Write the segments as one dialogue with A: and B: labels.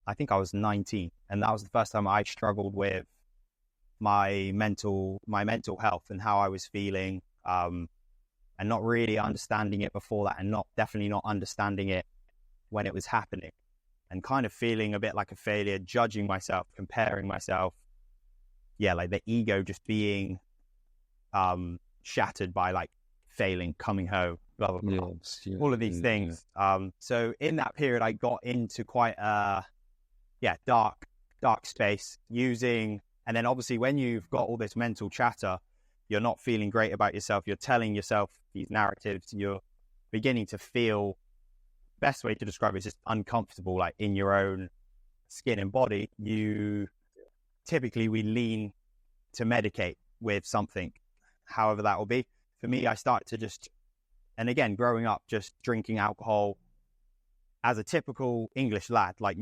A: I think I was 19, and that was the first time I struggled with my mental health and how I was feeling, and not really understanding it before that, and definitely not understanding it when it was happening, and kind of feeling a bit like a failure, judging myself, comparing myself. Yeah, like the ego just being shattered by like failing, coming home, blah blah blah, all of these things. So in that period, I got into quite a dark space using. And then obviously when you've got all this mental chatter, you're not feeling great about yourself. You're telling yourself these narratives. You're beginning to feel, best way to describe it is just uncomfortable, like in your own skin and body. We lean to medicate with something, however that will be. For me, I started to just, and again, growing up, just drinking alcohol as a typical English lad, like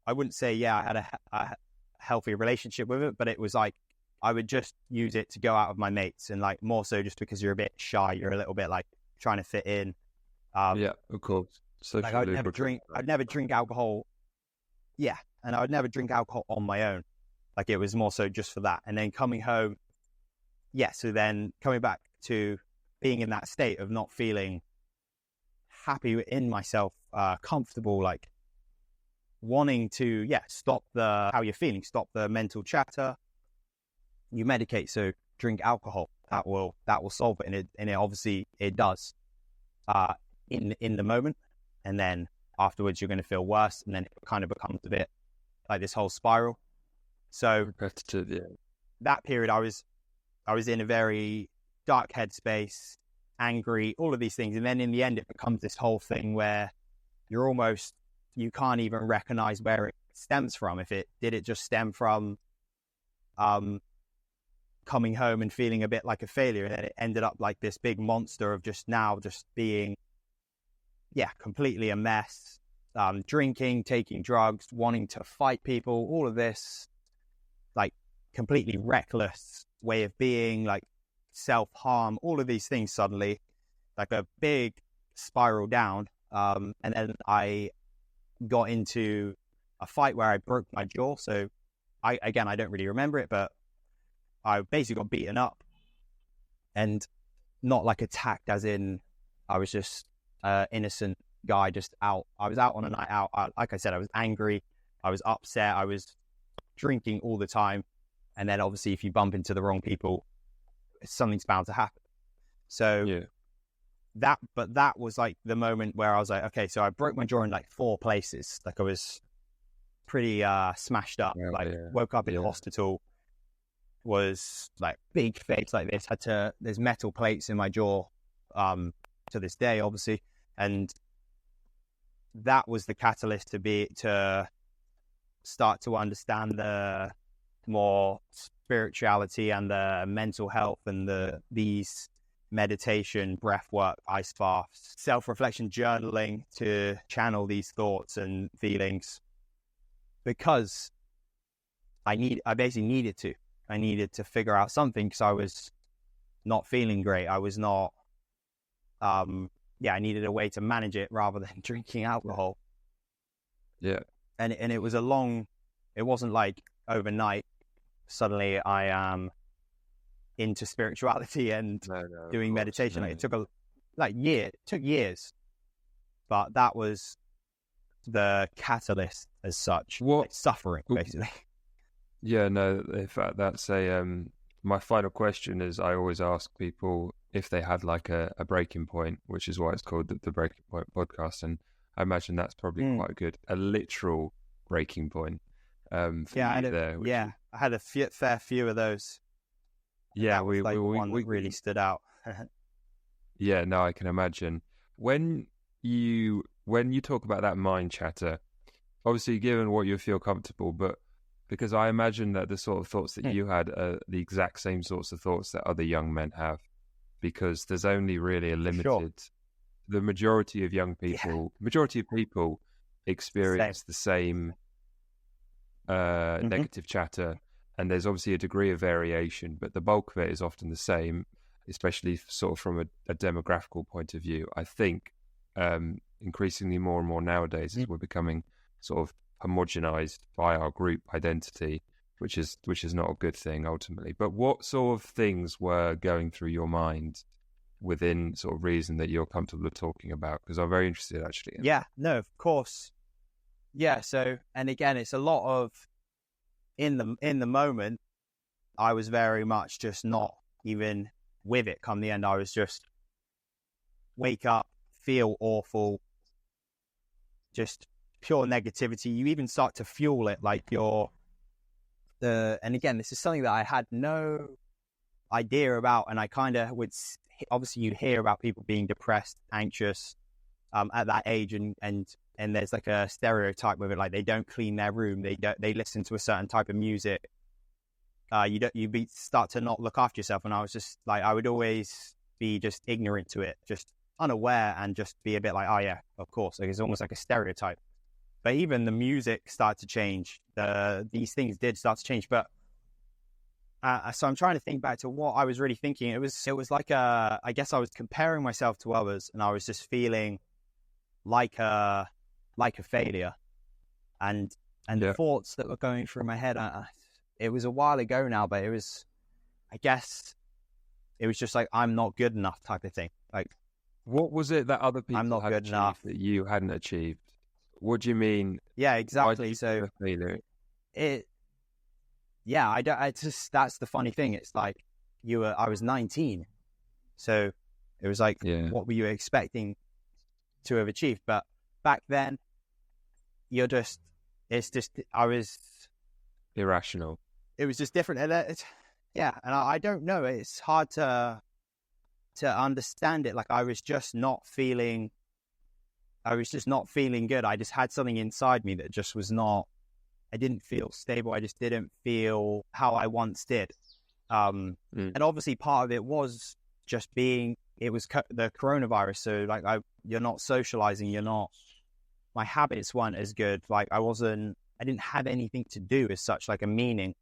A: I wouldn't say, I had a healthy relationship with it, but it was like I would just use it to go out with my mates, and like more so just because you're a bit shy, you're a little bit like trying to fit in.
B: Of course.
A: Like I'd never drink alcohol. Yeah, and I would never drink alcohol on my own. Like it was more so just for that. And then coming home, so then coming back to being in that state of not feeling happy in myself, comfortable, like wanting to stop how you're feeling, stop the mental chatter. You medicate, so drink alcohol. That will solve it, and it obviously it does in the moment, and then afterwards you're going to feel worse, and then it kind of becomes a bit like this whole spiral. So
B: repetitive,
A: that period I was in a very dark headspace, angry, all of these things, and then in the end it becomes this whole thing where you can't even recognize where it stems from. Did it just stem from coming home and feeling a bit like a failure, and then it ended up like this big monster of just being completely a mess, drinking, taking drugs, wanting to fight people, all of this like completely reckless way of being, like self-harm, all of these things suddenly, like a big spiral down. And then I got into a fight where I broke my jaw. So I don't really remember it, but I basically got beaten up, and not like attacked as in I was just innocent guy just out. I was out on a night out. Like I said, I was angry. I was upset. I was drinking all the time. And then obviously if you bump into the wrong people, something's bound to happen. So that was like the moment where I was like, okay, so I broke my jaw in like 4 places. Like I was pretty smashed up, woke up in the hospital, was like big face like this, there's metal plates in my jaw to this day, obviously. And that was the catalyst to start to understand the more spirituality and the mental health and these meditation, breath work, ice baths, self-reflection, journaling, to channel these thoughts and feelings, because I needed to figure out something, because I was not feeling great. I was not I needed a way to manage it rather than drinking alcohol. And it was it wasn't like overnight suddenly I am into spirituality and doing meditation. Like, it took it took years, but that was the catalyst as such. Like suffering, basically.
B: In fact, that's my final question is, I always ask people if they had like a breaking point, which is why it's called the Breaking Point podcast. And I imagine that's probably quite good, a literal breaking point. I had a
A: fair few of those. We really stood out.
B: I can imagine. When you talk about that mind chatter, obviously given what you feel comfortable, but because I imagine that the sort of thoughts that you had are the exact same sorts of thoughts that other young men have, because there's only really a limited, the majority of people experience the same negative chatter, and there's obviously a degree of variation, but the bulk of it is often the same, especially sort of from a demographical point of view. I think increasingly more and more nowadays, as we're becoming sort of homogenized by our group identity, which is not a good thing ultimately. But what sort of things were going through your mind within sort of reason that you're comfortable talking about? Because I'm very interested actually.
A: Yeah, no, of course. Yeah. So, and again, it's a lot of in the moment, I was very much just not even with it. Come the end, I was just wake up, feel awful, just pure negativity. You even start to fuel it, like and again, this is something that I had no idea about, and I kind of would, obviously you hear about people being depressed, anxious, at that age, and there's like a stereotype with it, like they don't clean their room, they listen to a certain type of music, start to not look after yourself. And I was just like, I would always be just ignorant to it, just unaware, and just be a bit like, oh yeah, of course, like it's almost like a stereotype. But even the music started to change, these things did start to change. But so I'm trying to think back to what I was really thinking. It was like I guess I was comparing myself to others, and I was just feeling like a failure, and the thoughts that were going through my head. It was a while ago now, but I guess it was just like, I'm not good enough type of thing. Like,
B: what was it that other people
A: I'm not
B: had
A: good enough
B: that you hadn't achieved? What do you mean?
A: Yeah, exactly.
B: So
A: that's the funny thing. It's like I was 19, so it was like, what were you expecting to have achieved? But back then, I was
B: irrational.
A: It was just different, and and I don't know. It's hard to understand it. Like I was just not feeling good. I just had something inside me that just was not. I didn't feel stable. I just didn't feel how I once did. And obviously part of it was just it was the coronavirus. So like you're not socializing. My habits weren't as good. Like I didn't have anything to do as such, like a meaning.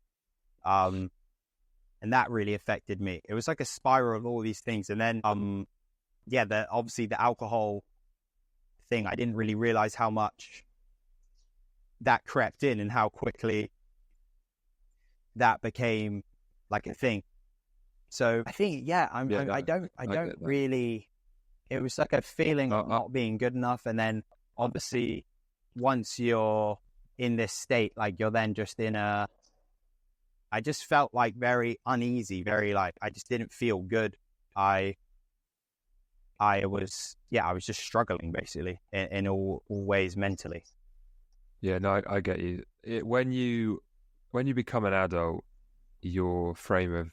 A: And that really affected me. It was like a spiral of all these things. And then, obviously the alcohol thing, I didn't really realize how much that crept in and how quickly that became like a thing. So I think, I don't really, it was like a feeling of not being good enough. And then obviously once you're in this state, like you're then just I just felt like very uneasy, very like, I just didn't feel good. I was just struggling basically in all ways mentally.
B: Yeah, no, I get you. When you become an adult, your sort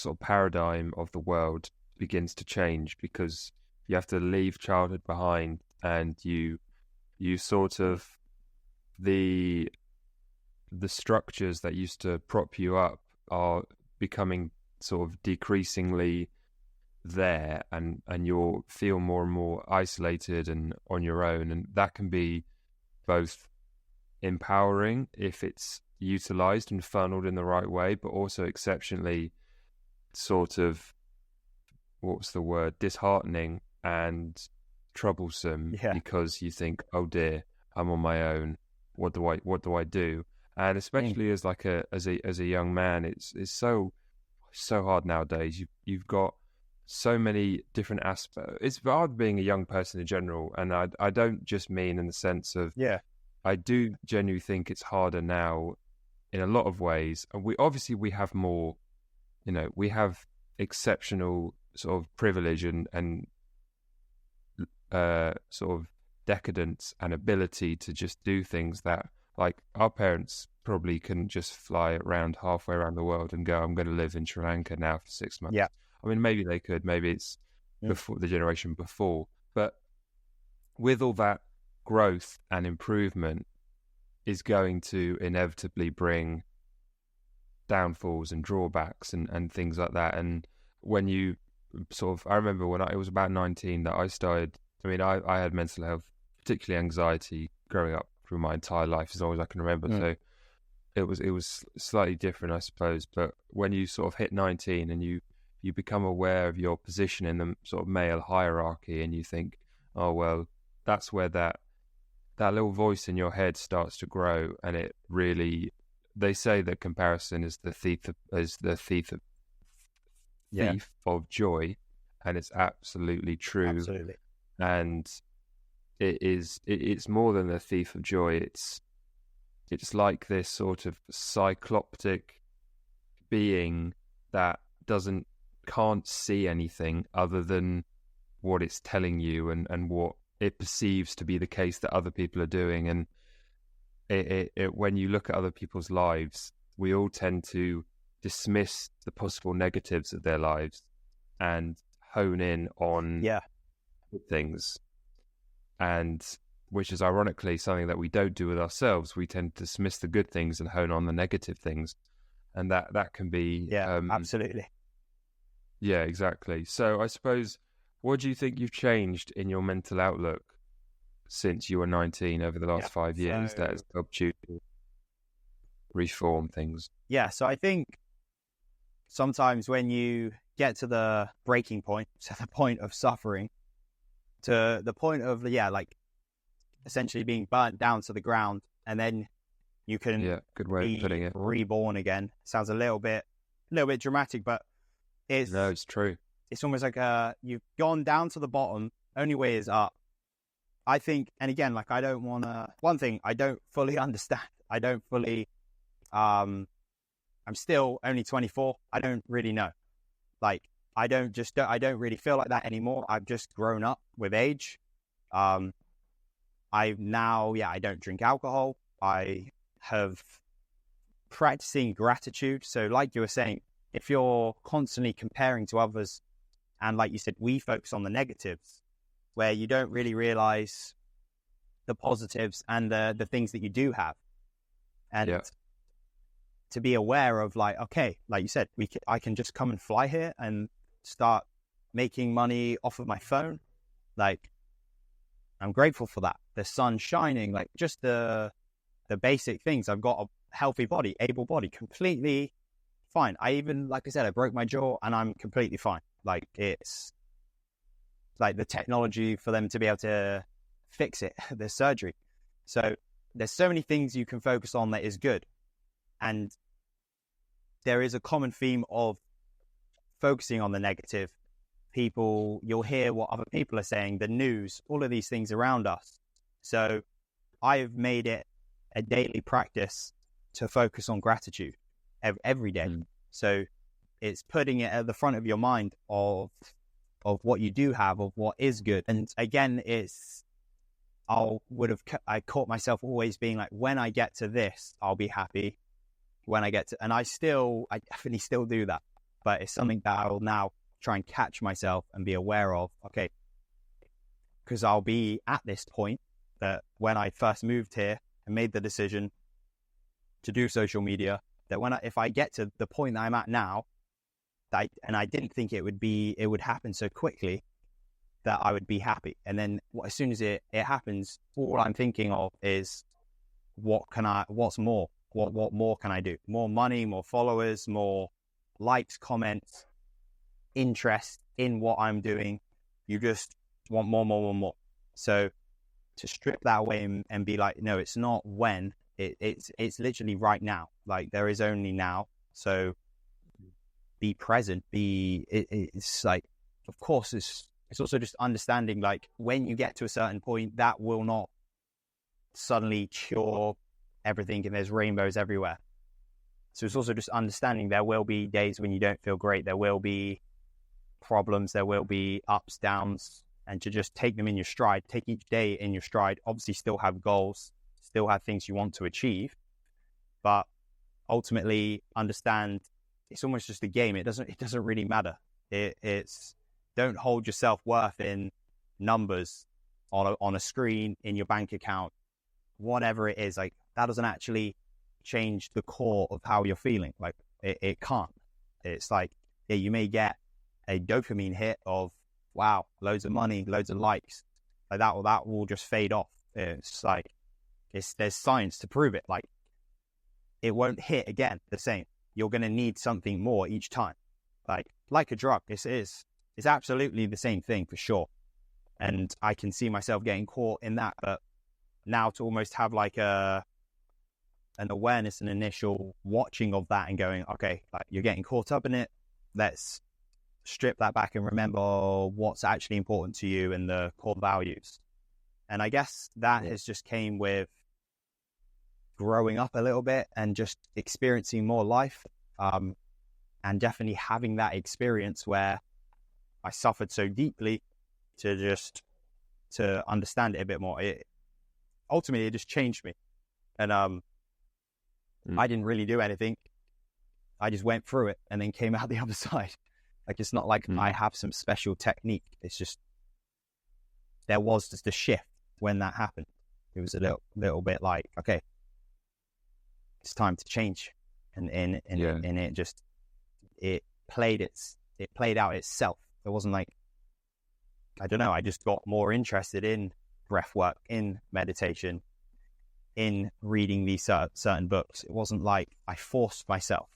B: of paradigm of the world begins to change, because you have to leave childhood behind, and you sort of the structures that used to prop you up are becoming sort of decreasingly there, and you'll feel more and more isolated and on your own, and that can be both empowering if it's utilized and funneled in the right way, but also exceptionally sort of, what's the word, disheartening and troublesome, because you think, oh dear, I'm on my own, what do I do? And especially as a young man, it's so hard nowadays. You've got so many different aspects. It's hard being a young person in general, and I don't just mean in the sense of I do genuinely think it's harder now in a lot of ways. And we have more, we have exceptional sort of privilege and sort of decadence and ability to just do things that, like, our parents probably couldn't just fly around halfway around the world and go, I'm going to live in Sri Lanka now for 6 months.
A: Yeah.
B: I mean, maybe they could, maybe it's before the generation before, but with all that growth and improvement is going to inevitably bring downfalls and drawbacks and things like that. And when you sort of, I remember when it was about 19 that I started, I mean, I had mental health, particularly anxiety, growing up through my entire life as long as I can remember. So it was slightly different, I suppose. But when you sort of hit 19 and you become aware of your position in the sort of male hierarchy, and you think, oh well, that's where that that little voice in your head starts to grow, and it really, they say that comparison is the thief of joy, and it's absolutely true.
A: Absolutely.
B: And it's more than a thief of joy. It's like this sort of cycloptic being that can't see anything other than what it's telling you, and what it perceives to be the case that other people are doing. And when you look at other people's lives, we all tend to dismiss the possible negatives of their lives and hone in on things, and which is ironically something that we don't do with ourselves. We tend to dismiss the good things and hone on the negative things, and that can be
A: absolutely.
B: Yeah, exactly. So I suppose, what do you think you've changed in your mental outlook since you were 19 over the last 5 years that has helped you reform things?
A: Yeah, so I think sometimes when you get to the breaking point, to the point of suffering, to the point of, like essentially being burnt down to the ground, and then you can
B: good way of putting it,
A: reborn again. Sounds a little bit dramatic, but
B: it's true.
A: It's almost like you've gone down to the bottom, only way is up. I think, and again, like one thing I don't fully understand. I don't fully, I'm still only 24. I don't really know. Like, I don't really feel like that anymore. I've just grown up with age. I don't drink alcohol. I have practicing gratitude. So like you were saying, if you're constantly comparing to others, and like you said, we focus on the negatives, where you don't really realize the positives and the things that you do have. And to be aware of, like, okay, like you said, I can just come and fly here and start making money off of my phone. Like, I'm grateful for that. The sun shining, like just the basic things. I've got a healthy body, able body, completely fine. I even, like I said, I broke my jaw and I'm completely fine. Like, it's like the technology for them to be able to fix it, the surgery. So there's so many things you can focus on that is good. And there is a common theme of focusing on the negative. You'll hear what other people are saying, the news, all of these things around us. So I've made it a daily practice to focus on gratitude every day. So it's putting it at the front of your mind of what you do have, of what is good. And again, I caught myself always being like, when I get to this, I'll be happy. When I get to, and I definitely still do that, but it's something that I'll now try and catch myself and be aware of. Okay, because I'll be at this point that when I first moved here and made the decision to do social media, that if I get to the point that I'm at now, and I didn't think it would happen so quickly, that I would be happy. And then as soon as it happens, all I'm thinking of is, what's more? What more can I do? More money, more followers, more likes, comments, interest in what I'm doing. You just want more. So to strip that away and be like, no, it's not when, it's literally right now. Like, there is only now. So be present. It's like, of course, it's also just understanding, like, when you get to a certain point, that will not suddenly cure everything and there's rainbows everywhere. So it's also just understanding there will be days when you don't feel great. There will be problems. There will be ups, downs, and to just take them in your stride, take each day in your stride. Obviously still have goals, still have things you want to achieve, but ultimately understand it's almost just a game. It doesn't really matter. It's don't hold your self-worth in numbers on a screen, in your bank account, whatever it is. Like, that doesn't actually change the core of how you're feeling. Like, it can't. It's like, yeah, you may get a dopamine hit of, wow, loads of money, loads of likes. Like, that will just fade off. It's like, there's science to prove it. Like, it won't hit again the same. You're going to need something more each time. Like a drug. It's absolutely the same thing for sure. And I can see myself getting caught in that. But now to almost have like an awareness, an initial watching of that and going, okay, like you're getting caught up in it. Let's strip that back and remember what's actually important to you and the core values. And I guess that has just came with growing up a little bit and just experiencing more life. And definitely having that experience where I suffered so deeply to understand it a bit more. Ultimately, it just changed me. And I didn't really do anything. I just went through it and then came out the other side. Like, it's not like I have some special technique. It's just, there was just a shift when that happened. It was a little bit like, okay, it's time to change. And it just, it played out itself. It wasn't like, I don't know, I just got more interested in breath work, in meditation, in reading these certain books. It wasn't like I forced myself.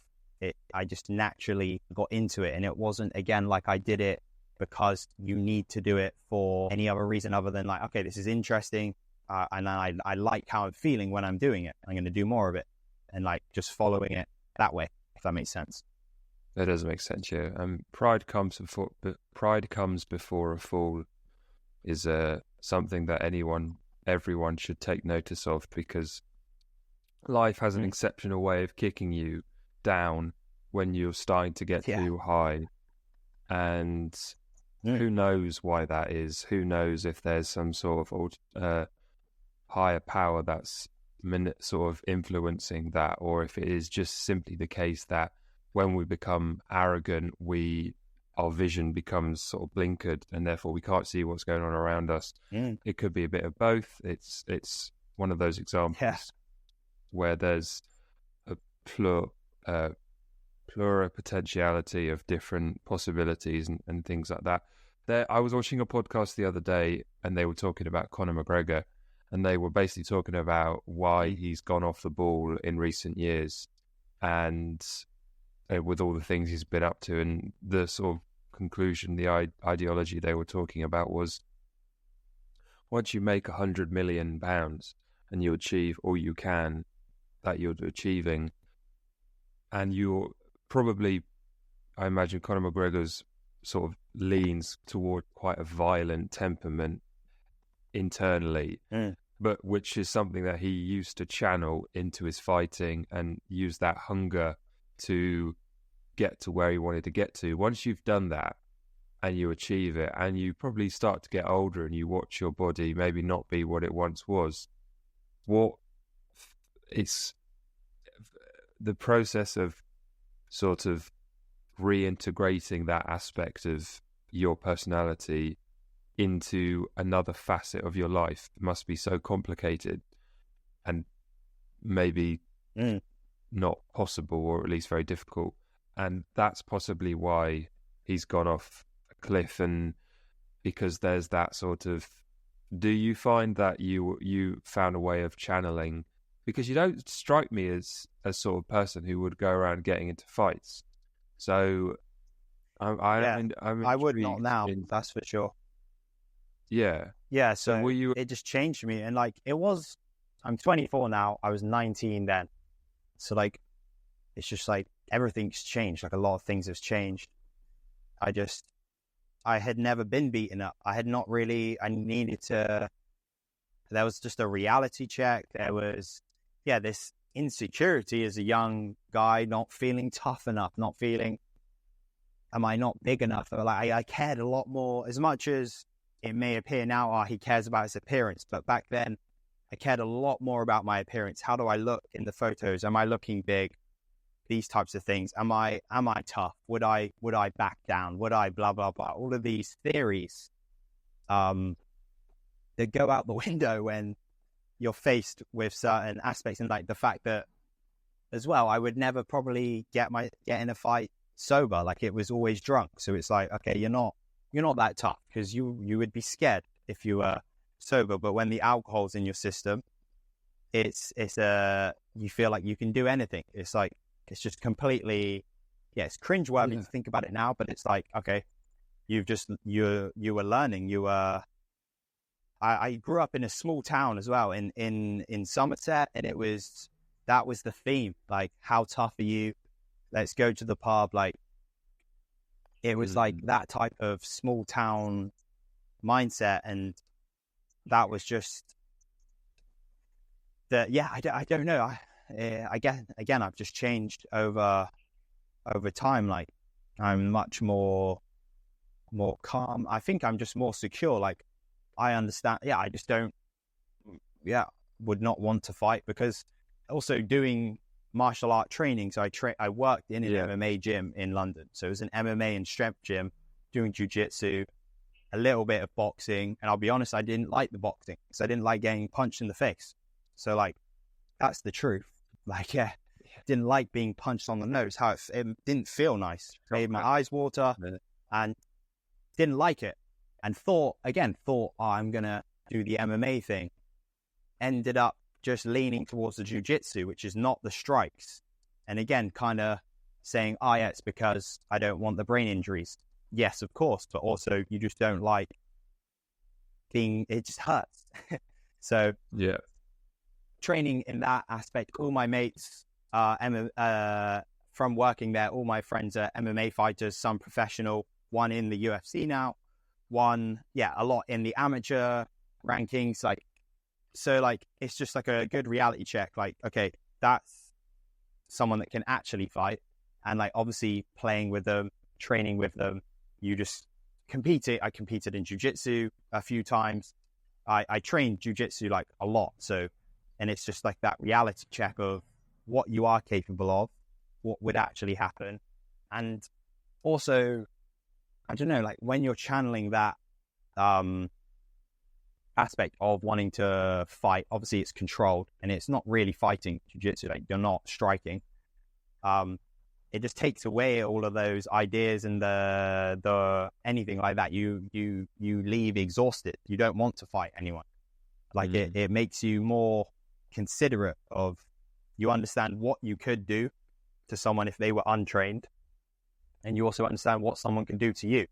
A: I just naturally got into it. And it wasn't, again, like I did it because you need to do it for any other reason other than like, okay, this is interesting. And I like how I'm feeling when I'm doing it. I'm going to do more of it. And like just following it that way, if that makes sense.
B: That does make sense, yeah. Pride comes before a fall is something that everyone should take notice of, because life has an exceptional way of kicking you down when you're starting to get too high. And who knows why that is? Who knows if there's some sort of higher power that's sort of influencing that, or if it is just simply the case that when we become arrogant, our vision becomes sort of blinkered, and therefore we can't see what's going on around us. It could be a bit of both. It's one of those examples where there's a pluripotentiality of different possibilities and things like that. I was watching a podcast the other day, and they were talking about Conor McGregor, and they were basically talking about why he's gone off the ball in recent years, and with all the things he's been up to. And the sort of conclusion, the ideology they were talking about was, once you make £100 million and you achieve all you can that you're achieving, and you're probably, I imagine Conor McGregor's sort of leans toward quite a violent temperament internally, but which is something that he used to channel into his fighting and use that hunger to get to where he wanted to get to. Once you've done that and you achieve it, and you probably start to get older and you watch your body maybe not be what it once was, it's the process of sort of reintegrating that aspect of your personality into another facet of your life must be so complicated and maybe not possible, or at least very difficult. And that's possibly why he's gone off a cliff. And because there's that sort of, do you find that you found a way of channeling? Because you don't strike me as a sort of person who would go around getting into fights. So
A: I would not now, that's for sure.
B: Yeah.
A: So it just changed me. And like, I'm 24 now. I was 19 then. So like, it's just like everything's changed. Like, a lot of things have changed. I had never been beaten up. I needed to, there was just a reality check. There was, this insecurity as a young guy, not feeling tough enough, not feeling, am I not big enough? Like, I cared a lot more, as much as it may appear now, he cares about his appearance. But back then, I cared a lot more about my appearance. How do I look in the photos? Am I looking big? These types of things. Am I tough? Would I back down? Would I blah, blah, blah? All of these theories that go out the window when you're faced with certain aspects. And like the fact that as well, I would never probably get in a fight sober. Like, it was always drunk. So it's like, okay, you're not that tough, because you would be scared if you were sober. But when the alcohol's in your system, it's you feel like you can do anything. It's like, it's just completely, it's cringeworthy to think about it now, but it's like, okay, you were learning, you were, I grew up in a small town as well in Somerset, and that was the theme. Like, how tough are you? Let's go to the pub. Like, it was like that type of small town mindset, and that was just that. Yeah, I don't know. I guess again, I've just changed over time. Like, I'm much more calm. I think I'm just more secure. Like, I understand. Yeah, I just don't. Yeah, would not want to fight, because also doing martial art training. So I worked in an MMA gym in London. So it was an MMA and strength gym, doing jiu-jitsu, a little bit of boxing. And I'll be honest, I didn't like the boxing because I didn't like getting punched in the face. So like, that's the truth. Like, yeah, didn't like being punched on the nose. How it didn't feel nice. Made my eyes water, and didn't like it. And thought, oh, I'm going to do the MMA thing. Ended up just leaning towards the jiu-jitsu, which is not the strikes. And again, kind of saying, oh yeah, it's because I don't want the brain injuries. Yes, of course. But also you just don't like it just hurts. So
B: yeah,
A: training in that aspect, all my mates from working there, all my friends are MMA fighters, some professional, one in the UFC now, one, a lot in the amateur rankings. Like, so like, it's just like a good reality check. Like, okay, that's someone that can actually fight. And like, obviously playing with them, training with them, you just compete it. I competed in jiu-jitsu a few times. I trained jiu-jitsu like a lot. So, and it's just like that reality check of what you are capable of, what would actually happen. And also, I don't know, like when you're channeling that aspect of wanting to fight, obviously it's controlled and it's not really fighting jiu-jitsu, like you're not striking. It just takes away all of those ideas and the anything like that. You leave exhausted. You don't want to fight anyone. Like it makes you more considerate of, you understand what you could do to someone if they were untrained, and you also understand what someone can do to you.